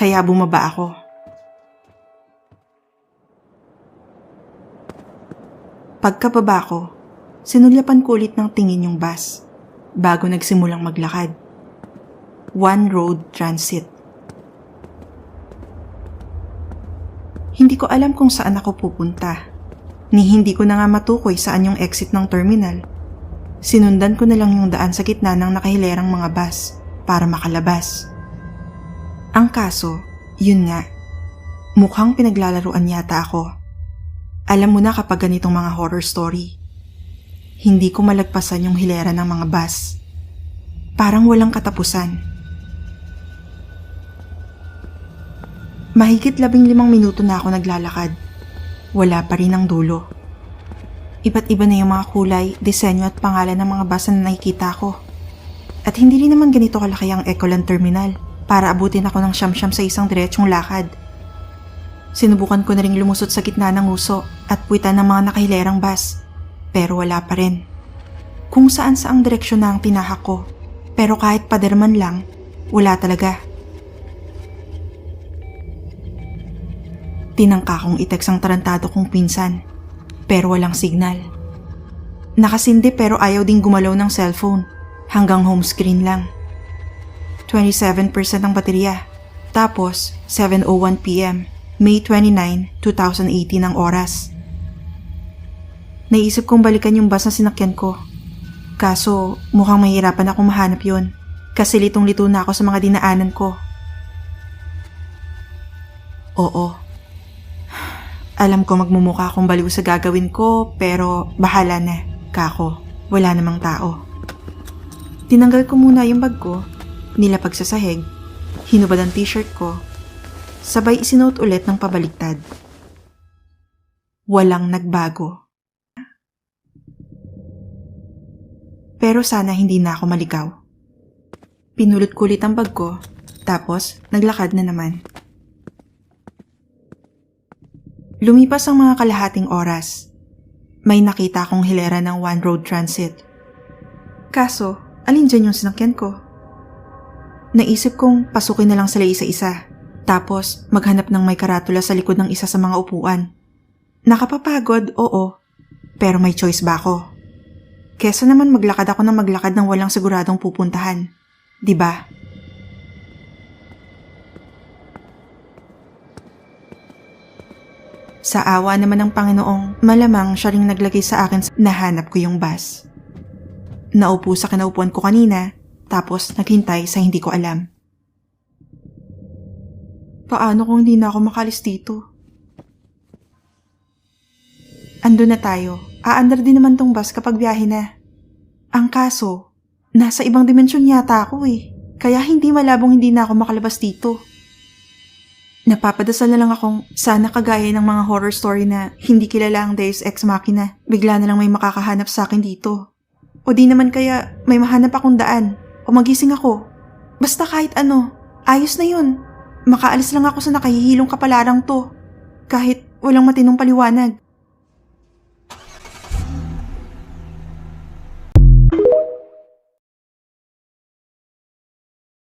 kaya bumaba ako. Pagkababa ko, sinulyapan ko ulit ng tingin yung bus bago nagsimulang maglakad. One Road Transit. Hindi ko alam kung saan ako pupunta. Ni hindi ko na nga matukoy saan yung exit ng terminal. Sinundan ko na lang yung daan sa gitna ng nakahilerang mga bus para makalabas. Ang kaso, yun nga, mukhang pinaglalaruan yata ako. Alam mo na kapag ganitong mga horror story, hindi ko malagpasan yung hilera ng mga bus. Parang walang katapusan. Mahigit 15 minuto na ako naglalakad. Wala pa rin ang dulo. Iba't iba na yung mga kulay, disenyo at pangalan ng mga bus na nakikita ko. At hindi rin naman ganito kalaki ang Ecoland Terminal para abutin ako ng siyam-siyam sa isang diretsong lakad. Sinubukan ko na ring lumusot sa gitna ng uso at puwitan ng mga nakahilerang bus, pero wala pa rin. Kung saan-saang direksyon na ang tinahak ko, pero kahit paderman lang, wala talaga. Tinangka kong i-text ang tarantado kong pinsan, pero walang signal. Nakasindi pero ayaw ding gumalaw ng cellphone, hanggang home screen lang. 27% ang baterya, tapos 7:01 PM, May 29, 2018 ang oras. Naisip kong balikan yung bus na sinakyan ko. Kaso mukhang mahirapan akong mahanap yon kasi litong-lito na ako sa mga dinaanan ko. Oo. Alam ko magmumukha akong baliw sa gagawin ko pero bahala na, kako. Wala namang tao. Tinanggal ko muna yung bag ko, nilapag sa sahig, hinubad ang t-shirt ko, sabay isinuot ulit ng pabaliktad. Walang nagbago. Pero sana hindi na ako maligaw. Pinulot ko ulit ang bag ko, tapos naglakad na naman. Lumipas ang mga kalahating oras. May nakita akong hilera ng One Road Transit. Kaso, alin dyan yung sinakyan ko? Naisip kong pasukin na lang sila isa-isa, tapos maghanap ng may karatula sa likod ng isa sa mga upuan. Nakapapagod, oo, pero may choice ba ako? Kesa naman maglakad ako ng maglakad ng walang siguradong pupuntahan, di ba? Sa awa naman ng Panginoong, malamang siya ring naglagay sa akin na hanap ko yung bus. Naupo sa kinaupuan ko kanina, tapos naghintay sa hindi ko alam. Paano kung hindi na ako makalis dito? Ando na tayo. Aandar din naman tong bus kapag biyahe na. Ang kaso, nasa ibang dimensyon yata ako eh. Kaya hindi malabong hindi na ako makalabas dito. Napapadasal na lang akong sana kagaya ng mga horror story na hindi kilala ang Deus Ex Machina. Bigla na lang may makakahanap sa akin dito. O di naman kaya may mahanap akong daan. O magising ako. Basta kahit ano, ayos na yun. Makaalis lang ako sa nakahihilong kapalarang to. Kahit walang matinong paliwanag.